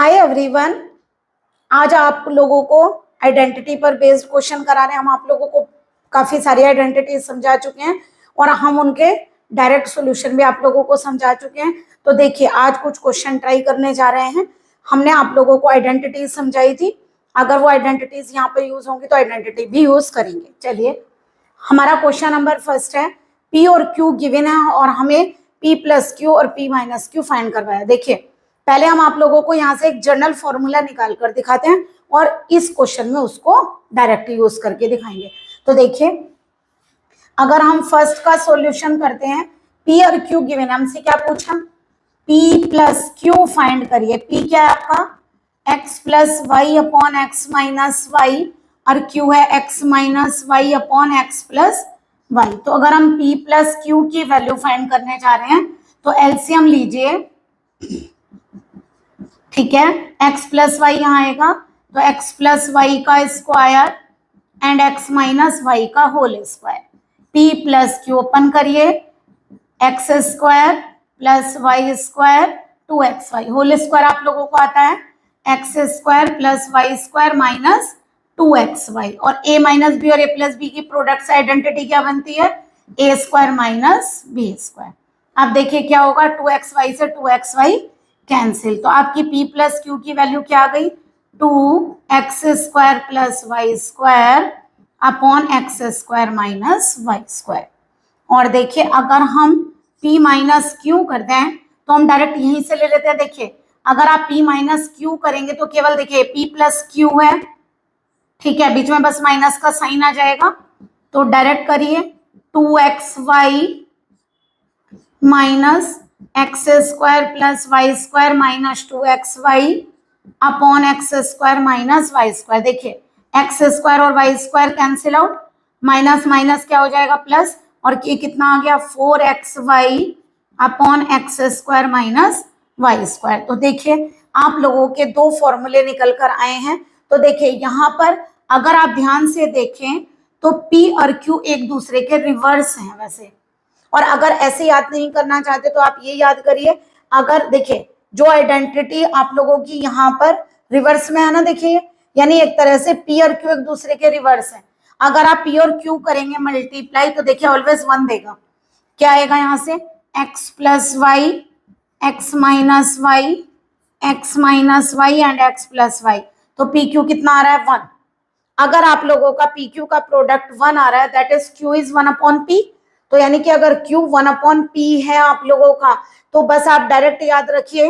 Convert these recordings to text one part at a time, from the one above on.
Hi everyone, आज आप लोगों को आइडेंटिटी पर बेस्ड क्वेश्चन करा रहे हैं। हम आप लोगों को काफी सारी आइडेंटिटी समझा चुके हैं और हम उनके डायरेक्ट सॉल्यूशन भी आप लोगों को समझा चुके हैं। तो देखिए, आज कुछ क्वेश्चन ट्राई करने जा रहे हैं। हमने आप लोगों को आइडेंटिटी समझाई थी, अगर वो आइडेंटिटीज यहाँ पर यूज होंगी तो आइडेंटिटी भी यूज करेंगे। चलिए, हमारा क्वेश्चन नंबर फर्स्ट है, पी और क्यू गिवन है और हमें पी प्लस क्यू और पी माइनस क्यू फाइंड करवाया। देखिए, पहले हम आप लोगों को यहाँ से एक जनरल फॉर्मूला निकाल कर दिखाते हैं और इस क्वेश्चन में उसको डायरेक्ट यूज करके दिखाएंगे। तो देखिए, अगर हम फर्स्ट का सॉल्यूशन करते हैं, पी और क्यू गिवन, हमसे क्या पूछा, पी प्लस क्यू फाइंड करिए। पी क्या है आपका, X plus Y upon X minus Y और क्यू है X minus Y upon X plus Y. तो अगर हम पी प्लस क्यू की वैल्यू फाइंड करने जा रहे हैं तो एलसीएम लीजिए, ठीक है। x प्लस वाई यहाँ आएगा तो x प्लस वाई का square and x minus y का whole square. p plus q open करिए, x square plus Y square 2xy whole square आप लोगों को आता है x square plus Y square minus 2xy। और a माइनस बी और a प्लस बी की प्रोडक्ट से आइडेंटिटी क्या बनती है, a square minus b square. अब देखिए क्या होगा, 2xy से 2xy कैंसिल, तो आपकी p प्लस क्यू की वैल्यू क्या आ गई, 2x square plus Y square upon x square minus Y square. और देखिए, अगर हम p माइनस क्यू करते हैं तो हम डायरेक्ट यहीं से ले लेते हैं। देखिए, अगर आप p माइनस क्यू करेंगे तो केवल देखिए p प्लस क्यू है, ठीक है, बीच में बस माइनस का साइन आ जाएगा। तो डायरेक्ट करिए, 2xy minus X square plus Y square minus 2xy upon x square minus Y square. देखिए, एक्स स्क्वायर और Y square cancel out, minus minus क्या हो जाएगा प्लस, और ये कितना आ गया 4xy upon x square minus Y square. तो देखिए, आप लोगों के दो फॉर्मूले निकल कर आए हैं। तो देखिए, यहाँ पर अगर आप ध्यान से देखें तो p और q एक दूसरे के रिवर्स हैं वैसे, और अगर ऐसे याद नहीं करना चाहते तो आप ये याद करिए, अगर देखिए जो आइडेंटिटी आप लोगों की यहाँ पर रिवर्स में है ना, देखिए यानी एक तरह से p और q एक दूसरे के रिवर्स है। अगर आप p और q करेंगे मल्टीप्लाई तो देखिए ऑलवेज 1 देगा। क्या आएगा यहाँ से, x plus Y, x minus Y, x minus Y and X plus Y. तो पी क्यू कितना आ रहा है 1। अगर आप लोगों का पी क्यू का प्रोडक्ट 1 आ रहा है, that is q is 1 upon P. तो यानी कि अगर Q 1 अपॉन पी है आप लोगों का, तो बस आप डायरेक्ट याद रखिए,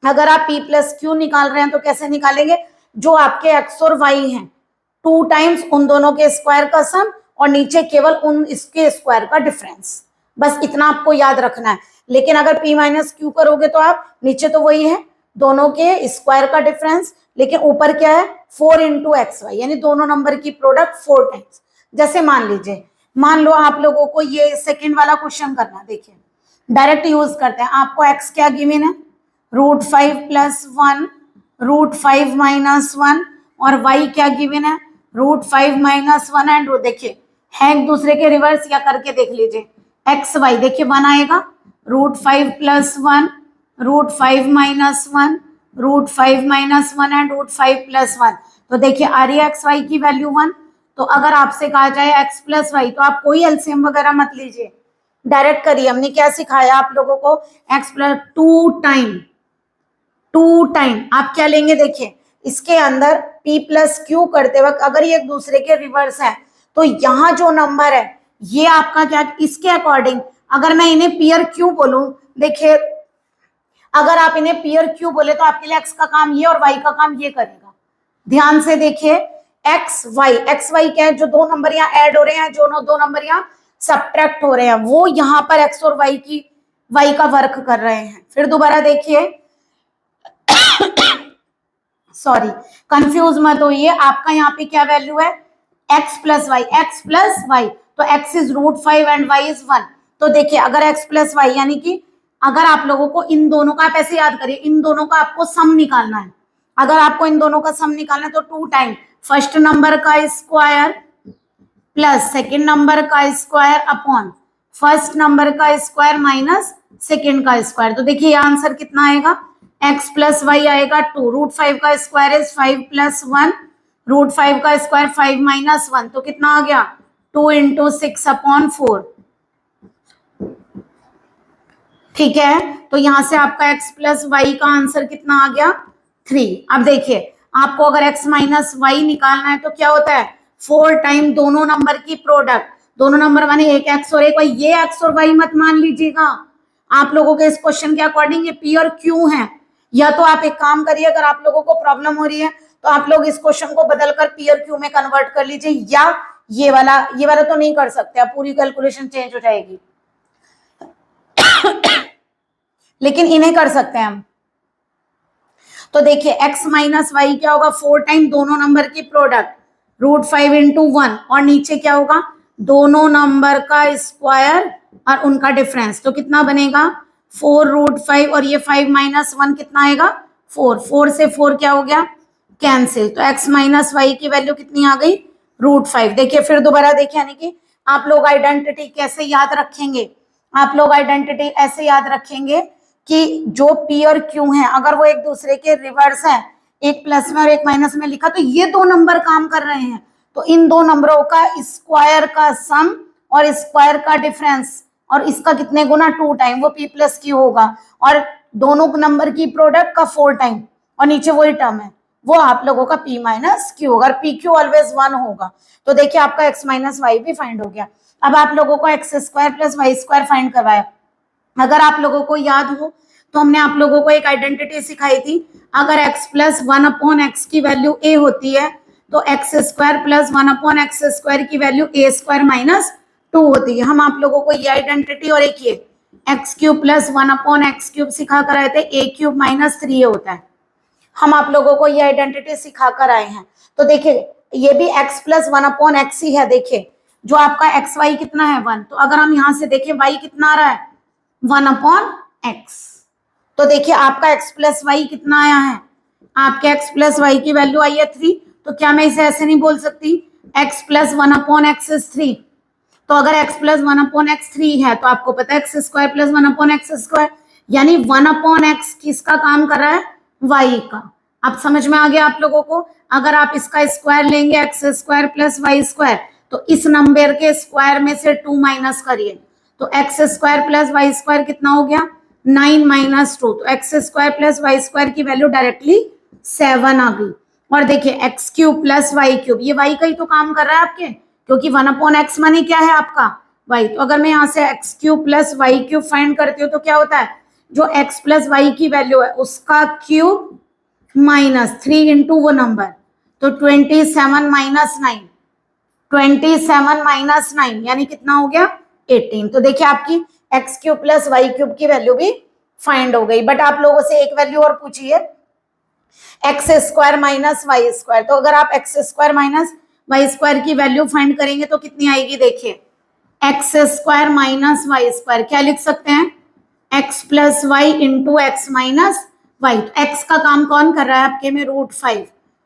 अगर आप P प्लस क्यू निकाल रहे हैं तो कैसे निकालेंगे, जो आपके X और Y हैं 2 टाइम्स उन दोनों के स्क्वायर का सम और नीचे केवल उन इसके स्क्वायर का डिफरेंस, बस इतना आपको याद रखना है। लेकिन अगर P माइनस क्यू करोगे तो आप नीचे तो वही है दोनों के स्क्वायर का डिफरेंस, लेकिन ऊपर क्या है 4 इंटू एक्स वाई, यानी दोनों नंबर की प्रोडक्ट 4 टाइम्स। जैसे मान लीजिए, मान लो आप लोगों को ये सेकंड वाला क्वेश्चन करना, देखिए डायरेक्ट यूज करते हैं। आपको x क्या गिवन है, √5 प्लस 1, √5 माइनस 1, और y क्या गिवन है, √5 माइनस 1 एंड देखिए है एक दूसरे के रिवर्स, या करके देख लीजिए एक्स वाई। देखिए 1 आएगा, √5 plus 1, √5 minus 1, √5 minus 1 and √5 plus 1। तो देखिए आ रही है एक्स वाई की वैल्यू 1। तो अगर आपसे कहा जाए x प्लस वाई तो आप कोई एलसीएम वगैरह मत लीजिए, डायरेक्ट करिए। हमने क्या सिखाया आप लोगों को, x प्लस 2 टाइम आप क्या लेंगे, देखिए इसके अंदर p प्लस क्यू करते वक्त अगर ये एक दूसरे के रिवर्स है तो यहाँ जो नंबर है ये आपका क्या, इसके अकॉर्डिंग अगर मैं इन्हें p और q बोलूं, देखिए अगर आप इन्हें p और q बोले तो आपके लिए x का काम ये और y का काम ये करेगा। ध्यान से देखिए, एक्स वाई क्या है, जो दो नंबर यहाँ ऐड हो रहे हैं, जो दो नंबर यहाँ सब्ट्रैक्ट हो रहे हैं, वो यहाँ पर एक्स और वाई का वर्क कर रहे हैं। फिर दोबारा देखिए सॉरी कंफ्यूज मत होइए, आपका यहाँ पे क्या वैल्यू है, एक्स प्लस वाई, तो X is √5 and Y is 1। तो देखिए अगर एक्स प्लस वाई, यानी कि अगर आप लोगों को इन दोनों का, आप ऐसे याद करिए, इन दोनों का आपको सम निकालना है। अगर आपको इन दोनों का सम निकालना है तो 2 टाइम फर्स्ट नंबर का स्क्वायर प्लस सेकंड नंबर का स्क्वायर अपॉन फर्स्ट नंबर का स्क्वायर माइनस सेकंड का स्क्वायर। तो देखिए ये आंसर कितना आएगा, x प्लस वाई आएगा 2, रूट 5 का स्क्वायर इज 5 प्लस 1, रूट 5 का स्क्वायर 5 माइनस 1, तो कितना आ गया 2 इंटू 6/4। ठीक है, तो यहां से आपका x प्लस वाई का आंसर कितना आ गया 3। अब देखिए आपको अगर x माइनस वाई निकालना है तो क्या होता है 4 टाइम दोनों नंबर की प्रोडक्ट, दोनों नंबर माने एक x और एक y, ये x और y मत मान लीजिएगा आप लोगों के इस क्वेश्चन के अकॉर्डिंग ये p और q है। या तो आप एक काम करिए, अगर आप लोगों को प्रॉब्लम हो रही है तो आप लोग इस क्वेश्चन को बदलकर p और q में कन्वर्ट कर लीजिए, या ये वाला तो नहीं कर सकते, आप पूरी कैलकुलेशन चेंज हो जाएगी लेकिन इन्हें कर सकते हैं हम। तो देखिए x माइनस वाई क्या होगा 4 टाइम दोनों नंबर की प्रोडक्ट, रूट 5 इंटू 1, और नीचे क्या होगा दोनों नंबर का स्क्वायर और उनका डिफरेंस, तो कितना बनेगा 4 रूट 5 और ये 5 माइनस 1 कितना आएगा 4, 4 से 4 क्या हो गया कैंसिल, तो x माइनस वाई की वैल्यू कितनी आ गई रूट 5। देखिए फिर दोबारा देखिए, यानी कि आप लोग आइडेंटिटी कैसे याद रखेंगे, आप लोग आइडेंटिटी ऐसे याद रखेंगे कि जो p और q है अगर वो एक दूसरे के रिवर्स है, एक प्लस में और एक माइनस में लिखा, तो ये दो नंबर काम कर रहे हैं, तो इन दो नंबरों का स्क्वायर का सम और स्क्वायर का डिफरेंस और इसका कितने गुना 2 टाइम, वो p प्लस q होगा, और दोनों नंबर की प्रोडक्ट का 4 टाइम, और नीचे वही टर्म है वो आप लोगों का p माइनस q होगा, और p q ऑलवेज 1 होगा। तो देखिए आपका x माइनस वाई भी फाइंड हो गया। अब आप लोगों को x square plus Y square find करवाया, अगर आप लोगों को याद हो तो हमने आप लोगों को एक आइडेंटिटी सिखाई थी, अगर x प्लस 1/x की वैल्यू a होती है तो x square plus 1/x square की वैल्यू a स्क्वायर माइनस 2 होती है। हम आप लोगों को ये आइडेंटिटी और एक ये x cube plus 1/x cube सिखा कर आए थे, a क्यूब माइनस 3 होता है, हम आप लोगों को ये आइडेंटिटी सिखा कर आए हैं। तो देखिए ये भी x प्लस 1/x ही है, देखिए जो आपका एक्स वाई कितना है 1, तो अगर हम यहां से देखें y कितना आ रहा है 1/x, तो देखिए आपका x प्लस वाई कितना आया है, आपके x प्लस वाई की वैल्यू आई है 3, तो क्या मैं इसे ऐसे नहीं बोल सकती x प्लस 1/x इज 3, तो अगर x प्लस 1/x 3 है तो आपको पता है x square plus 1/x square, यानी 1/x किसका काम कर रहा है y का। अब समझ में आ गया आप लोगों को, अगर आप इसका स्क्वायर लेंगे X square plus Y square, तो इस नंबर के स्क्वायर में से 2 माइनस करिए, तो x square plus Y square कितना हो गया 9 माइनस 2, तो x square plus Y square की वैल्यू डायरेक्टली 7 आ गई। और देखिए X cube plus Y cube, ये वाई का ही तो काम कर रहा है आपके, क्योंकि 1/x माने क्या है आपका वाई, तो अगर मैं यहाँ से X cube plus Y cube find करती हूँ तो क्या होता है जो एक्स प्लस वाई की वैल्यू है उसका क्यूब माइनस 3 इंटू वो नंबर, तो 27 माइनस 9, 27 माइनस 9 यानी कितना हो गया 18। तो देखिए आपकी X cube plus Y cube की वैल्यू भी फाइंड हो गई। बट आप लोगों से एक वैल्यू और पूछिए x square minus Y square, तो अगर आप x square minus Y square की वैल्यू फाइंड करेंगे तो कितनी आएगी, देखिए x square minus Y square क्या लिख सकते हैं x plus y into x minus y, तो एक्स का काम कौन कर रहा है आपके में root 5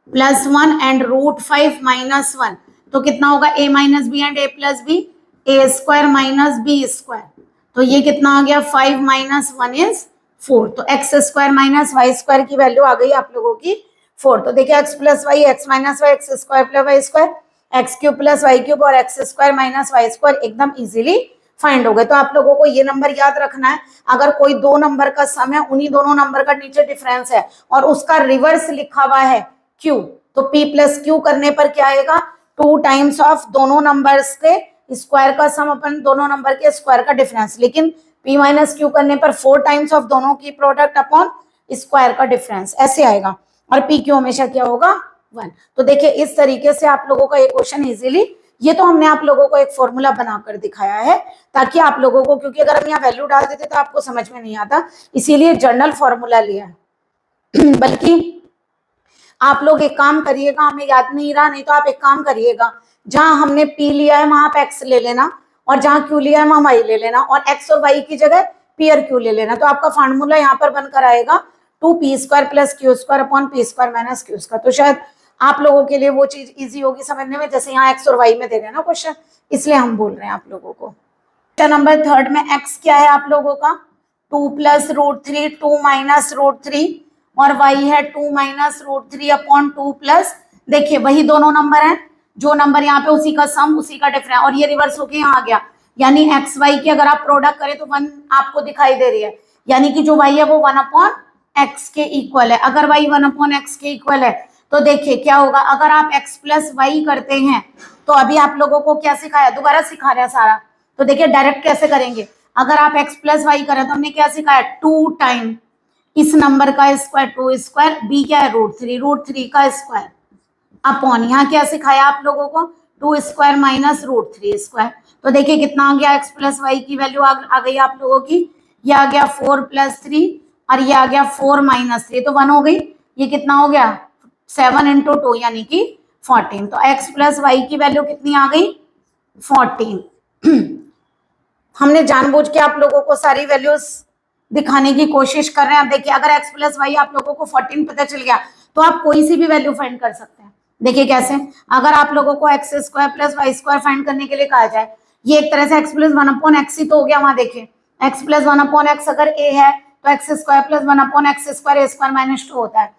plus 1 and root 5 minus 1, तो कितना होगा a minus b and a plus B, A square minus b square, तो ये कितना आ गया 5 माइनस 1 इज 4, तो x square minus Y square की वैल्यू आ गई आप लोगों की 4। तो देखिए x plus Y x minus Y x square plus Y square, x cube plus Y cube और x square minus Y square एकदम इजीली फाइंड हो गए। तो आप लोगों को ये नंबर याद रखना है, अगर कोई दो नंबर का सम है उन्हीं दोनों नंबर का नीचे डिफरेंस है और उसका रिवर्स लिखा हुआ है q, तो p प्लस क्यू करने पर क्या आएगा 2 टाइम्स ऑफ दोनों नंबर्स के स्क्वायर का सम अपन दोनों नंबर के स्क्वायर का डिफरेंस, लेकिन p माइनस क्यू करने पर 4 टाइम्स ऑफ दोनों की प्रोडक्ट अपॉन स्क्वायर का डिफरेंस ऐसे आएगा, और p क्यू हमेशा क्या होगा 1। तो देखिए इस तरीके से आप लोगों का ये क्वेश्चन इजीली, ये तो हमने आप लोगों को एक फॉर्मूला बनाकर दिखाया है ताकि आप लोगों को, क्योंकि अगर हम यहाँ वैल्यू डाल देते तो आपको समझ में नहीं आता, इसीलिए जनरल फॉर्मूला लिया है बल्कि आप लोग एक काम करिएगा, हमें याद नहीं रहा नहीं तो आप एक काम करिएगा, जहां हमने p लिया है वहां आप x ले लेना और जहां q लिया है वहां y ले लेना और x और y की जगह p और q ले लेना, तो आपका फॉर्मूला यहाँ पर बनकर आएगा 2p square plus Q square upon p square minus Q square. तो शायद आप लोगों के लिए वो चीज इजी होगी समझने में, जैसे यहाँ x और y में दे रहे हैं ना क्वेश्चन, इसलिए हम बोल रहे हैं आप लोगों को। क्वेश्चन नंबर 3 में x क्या है आप लोगों का 2 प्लस रूट 3, 2 माइनस रूट 3, और y है 2 माइनस रूट 3 अपॉन 2 प्लस, देखिए वही दोनों नंबर हैं, जो नंबर यहाँ पे उसी का सम उसी का डिफरेंस, और ये रिवर्स होके यहाँ आ गया, यानी एक्स वाई की अगर आप प्रोडक्ट करें तो 1 आपको दिखाई दे रही है, यानी कि जो y है वो 1 अपॉन एक्स के इक्वल है। अगर y 1 अपॉन एक्स के इक्वल है तो देखिए क्या होगा, अगर आप x प्लस वाई करते हैं तो अभी आप लोगों को क्या सिखाया, दोबारा सिखा रहा है सारा, तो देखिए डायरेक्ट कैसे करेंगे। अगर आप x प्लस वाई करें तो हमने क्या सिखाया, 2 टाइम इस नंबर का स्क्वायर 2 स्क्वायर, b क्या है रूट थ्री का स्क्वायर अपॉन, यहाँ क्या सिखाया आप लोगों को, 2 स्क्वायर माइनस रूट 3 स्क्वायर। तो देखिए कितना आ गया, x प्लस वाई की वैल्यू आ गई आप लोगों की, ये आ गया 4 प्लस 3 और ये आ गया 4 माइनस 3, तो 1 हो गई, ये कितना हो गया 7 इंटू 2 यानी कि 14। तो x प्लस वाई की वैल्यू कितनी आ गई 14। हमने जानबूझ के आप लोगों को सारी वैल्यूज दिखाने की कोशिश कर रहे हैं। अब देखिए अगर x प्लस वाई आप लोगों को 14 पता चल गया तो आप कोई सी भी वैल्यू फाइंड कर सकते हैं। देखिए कैसे, अगर आप लोगों को x square plus Y square find करने के लिए कहा जाए, ये एक तरह से एक्स प्लस 1 अपॉन एक्स ही तो हो गया, वहां देखिए एक्स प्लस 1 अपॉन एक्स अगर ए है तो x square plus 1 upon x square a square minus 2 होता है।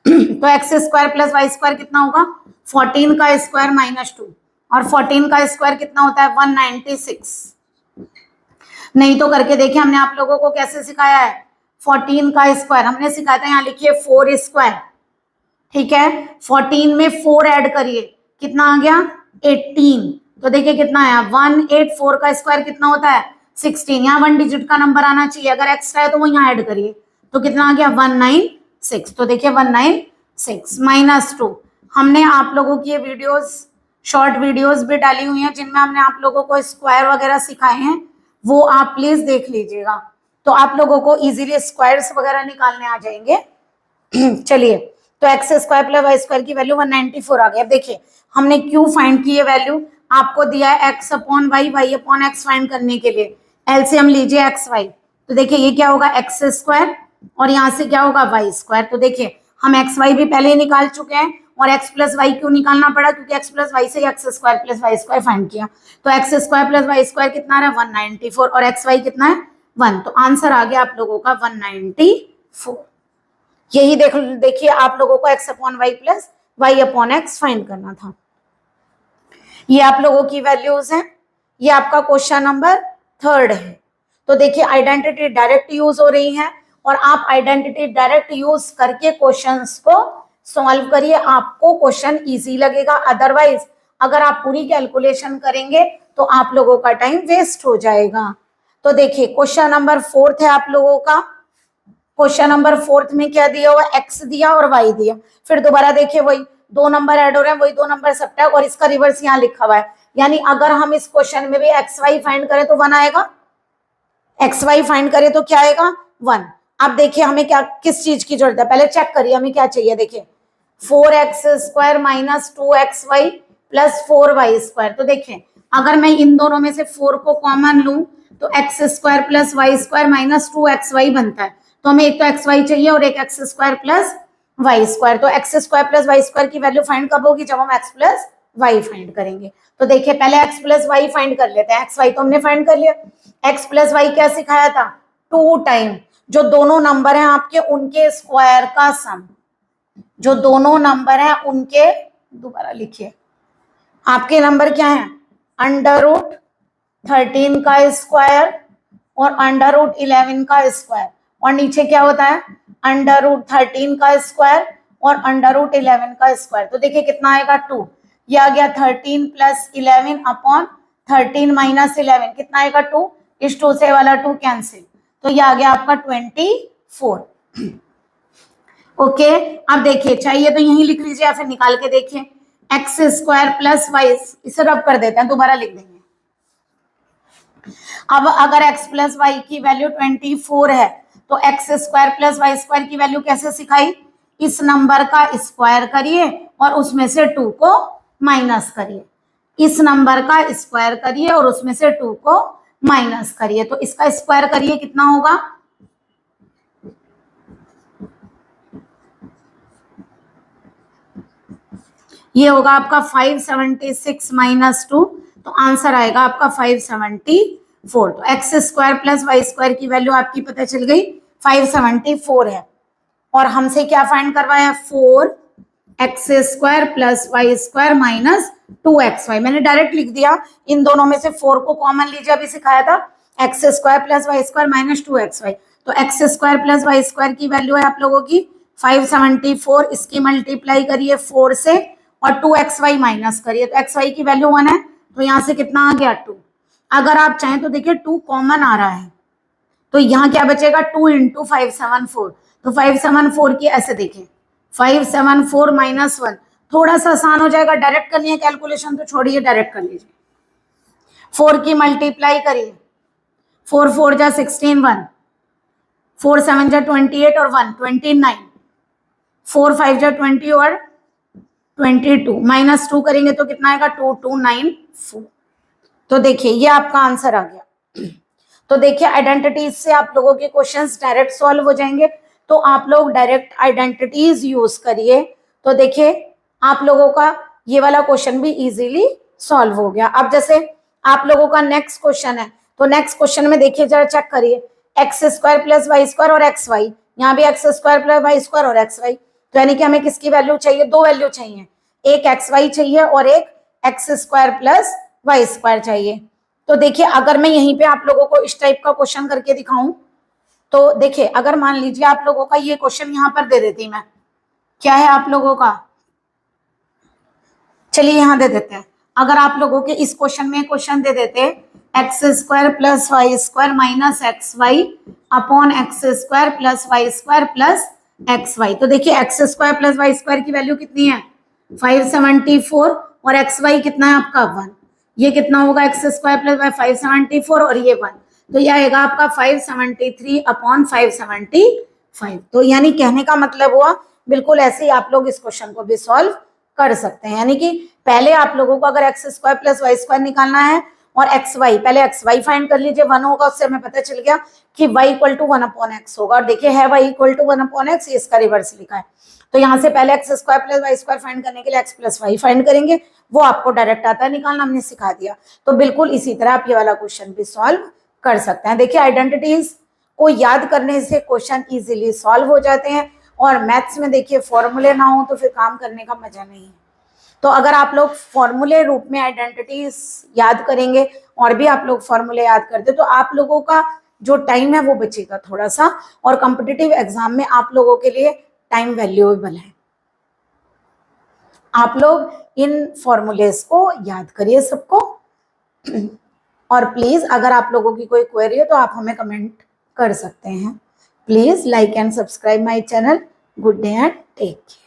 तो x square plus Y square कितना होगा 14 का स्क्वायर माइनस 2, और 14 का स्क्वायर कितना होता है 196। नहीं तो करके देखिए हमने आप लोगों को कैसे सिखाया है, 14 का स्क्वायर हमने सिखाया था, यहाँ लिखिए 4 स्क्वायर, ठीक है, 14 में 4 ऐड करिए कितना आ गया 18, तो देखिए कितना आया 184 का स्क्वायर कितना होता है 16, यहाँ 1 डिजिट का नंबर आना चाहिए, अगर एक्स्ट्रा है तो वो यहाँ ऐड करिए, तो कितना आ गया 196। तो देखिए 196 माइनस 2, हमने आप लोगों की ये वीडियोस शॉर्ट वीडियोस भी डाली हुई हैं जिनमें हमने आप लोगों को स्क्वायर वगैरह सिखाए हैं, वो आप प्लीज देख लीजिएगा, तो आप लोगों को इजीली स्क्वायर्स वगैरह निकालने आ जाएंगे। चलिए, तो x square plus Y square की वैल्यू 194 आ गई। अब देखिए हमने क्यों फाइंड की ये वैल्यू, आपको दिया है x upon y upon x find करने के लिए, एलसीएम लीजिए एक्स वाई, तो देखिए ये क्या होगा एक्स स्क्वायर और यहाँ से क्या होगा वाई स्क्वायर, तो देखिए हम एक्स वाई भी पहले ही निकाल चुके हैं, और एक्स प्लस वाई क्यों निकालना पड़ा, क्योंकि एक्स प्लस वाई से x square plus Y square find किया, तो x square plus Y square कितना है 194 और एक्स वाई कितना है 1, तो आंसर आ गया आप लोगों का 194। यही देखिए आप लोगों को x upon y plus Y upon x find करना था। ये आप लोगों की वैल्यूज हैं, ये आपका क्वेश्चन नंबर 3 है। तो देखिए आइडेंटिटी डायरेक्ट यूज हो रही है, और आप आइडेंटिटी डायरेक्ट यूज करके क्वेश्चंस को सॉल्व करिए, आपको क्वेश्चन इजी लगेगा, अदरवाइज अगर आप पूरी कैलकुलेशन करेंगे तो आप लोगों का टाइम वेस्ट हो जाएगा। तो देखिए क्वेश्चन नंबर 4 है आप लोगों का, क्वेश्चन नंबर 4 में क्या दिया हुआ, एक्स दिया और वाई दिया, फिर दोबारा देखिए वही 2 नंबर ऐड हो रहे हैं, वही 2 नंबर सब्ट्रैक्ट, और इसका रिवर्स यहाँ लिखा हुआ है, यानी अगर हम इस क्वेश्चन में भी एक्स वाई फाइंड करें तो 1 आएगा, एक्स वाई फाइंड करें तो क्या आएगा 1। अब देखिए हमें क्या किस चीज की जरूरत है, पहले चेक करिए हमें क्या चाहिए, देखिए 4x square minus 2xy plus 4y square, तो देखिए अगर मैं इन दोनों में से 4 को कॉमन लूं तो x square plus Y square minus 2xy बनता है, तो हमें एक तो xy चाहिए और एक x square plus Y square, तो x square plus Y square की वैल्यू फाइंड कब होगी, जब हम एक्स प्लस वाई फाइंड करेंगे। तो देखिए पहले एक्स प्लस वाई फाइंड कर लेते हैं, एक्स वाई तो हमने फाइंड कर लिया, एक्स प्लस वाई क्या सिखाया था 2 टाइम जो दोनों नंबर हैं आपके उनके स्क्वायर का सम, जो दोनों नंबर हैं उनके, दोबारा लिखिए आपके नंबर क्या है अंडर रूट 13 का स्क्वायर और अंडर रूट 11 का स्क्वायर, और नीचे क्या होता है अंडर रूट 13 का स्क्वायर और अंडर रूट 11 का स्क्वायर, तो देखिए कितना आएगा 2, ये आ गया 13 प्लस 11 अपॉन 13 माइनस 11 कितना आएगा 2, इस 2 से वाला 2 कैंसिल, तो ये आ गया आपका 24। ओके, अब देखिए चाहिए तो यही लिख लीजिए या फिर निकाल के देखिए, एक्स स्क्वायर प्लस वाई, इसे रब कर देते हैं दोबारा लिख देंगे। अब अगर x प्लस वाई की वैल्यू 24 है तो x square plus Y square की वैल्यू कैसे सिखाई, इस नंबर का स्क्वायर करिए और उसमें से 2 को माइनस करिए, इस नंबर का स्क्वायर करिए और उसमें से 2 को माइनस करिए, तो इसका स्क्वायर करिए कितना होगा, ये होगा आपका 576 माइनस 2, तो आंसर आएगा आपका 574। 4। तो x square plus Y square की वैल्यू आपकी पता चल गई 574 है। और हमसे क्या फाइंड करवाया 4x square plus Y square minus 2xy। मैंने डायरेक्ट लिख दिया, इन दोनों में से 4 को कॉमन लीजिए, अभी सिखाया था x square plus Y square minus 2xy। तो x square plus Y square की वैल्यू है आप लोगों की 574, इसकी मल्टीप्लाई करिए 4 से और 2xy माइनस करिए, तो xy की वैल्यू 1 है, तो यहाँ से कितना आ गया 2। अगर आप चाहें तो देखिए 2 कॉमन आ रहा है, तो यहाँ क्या बचेगा 2 इंटू 574। तो 574 की ऐसे देखिए 574 माइनस 1, थोड़ा सा आसान हो जाएगा, डायरेक्ट करनी है कैलकुलेशन तो छोड़िए डायरेक्ट कर लीजिए। 4 की मल्टीप्लाई करिए, 4 4 जा 16 1, 4 7 जा 28 और 1 29, 4 5 जा 20 और 22, माइनस 2 करेंगे तो कितना आएगा 2294। तो देखिए ये आपका आंसर आ गया। तो देखिए आइडेंटिटीज से आप लोगों के क्वेश्चंस डायरेक्ट सॉल्व हो जाएंगे, तो आप लोग डायरेक्ट आइडेंटिटीज यूज करिए। तो देखिए आप लोगों का ये वाला क्वेश्चन भी इजीली सॉल्व हो गया। अब जैसे आप लोगों का नेक्स्ट क्वेश्चन है, तो नेक्स्ट क्वेश्चन में देखिए जरा चेक करिए, x square plus Y square और एक्स वाई, यहाँ भी x square plus Y square और एक्स वाई, तो यानी कि हमें किसकी वैल्यू चाहिए, दो वैल्यू चाहिए, एक एक्स वाई चाहिए और एक x square plus Y square चाहिए। तो देखिए अगर मैं यहीं पे आप लोगों को इस टाइप का क्वेश्चन करके दिखाऊं, तो देखिए अगर मान लीजिए आप लोगों का ये क्वेश्चन यहां पर दे देती मैं, क्या है आप लोगों का, चलिए यहां दे देते हैं। अगर आप लोगों के इस क्वेश्चन में क्वेश्चन दे देते x square plus Y square minus x y upon x square plus Y square plus x y, तो देखिए x square plus Y square की वैल्यू कितनी है 574 और एक्स वाई कितना है आपका 1, ये कितना होगा एक्स स्क्वायर प्लस वाई 574 और ये 1, तो यह आएगा आपका 573 अपॉन 575। तो यानी कहने का मतलब हुआ बिल्कुल ऐसे ही आप लोग इस क्वेश्चन को भी सॉल्व कर सकते हैं। यानी कि पहले आप लोगों को अगर x square plus Y square निकालना है और एक्स वाई, पहले एक्स वाई फाइंड कर लीजिए, 1 होगा, उससे हमें पता चल गया कि y equal to 1 upon x होगा। और देखिए है y equal to 1 upon x, इसका रिवर्स लिखा है, तो यहाँ से पहले x square plus Y square find करने के लिए एक्स प्लस वाई फाइंड करेंगे, वो आपको डायरेक्ट आता है निकालना, हमने सिखा दिया। तो बिल्कुल इसी तरह आप ये वाला क्वेश्चन भी सॉल्व कर सकते हैं। देखिए आइडेंटिटीज को याद करने से क्वेश्चन इजीली सॉल्व हो जाते हैं, और मैथ्स में देखिए फॉर्मूले ना हो तो फिर काम करने का मजा नहीं है। तो अगर आप लोग फॉर्मूले रूप में आइडेंटिटीज याद करेंगे और भी आप लोग फॉर्मूले याद करते, तो आप लोगों का जो टाइम है वो बचेगा थोड़ा सा, और कॉम्पिटिटिव एग्जाम में आप लोगों के लिए टाइम वैल्यूएबल है। आप लोग इन फॉर्मूलेस को याद करिए सबको, और प्लीज अगर आप लोगों की कोई क्वेरी है तो आप हमें कमेंट कर सकते हैं। Please like and subscribe my channel. Good day and take care.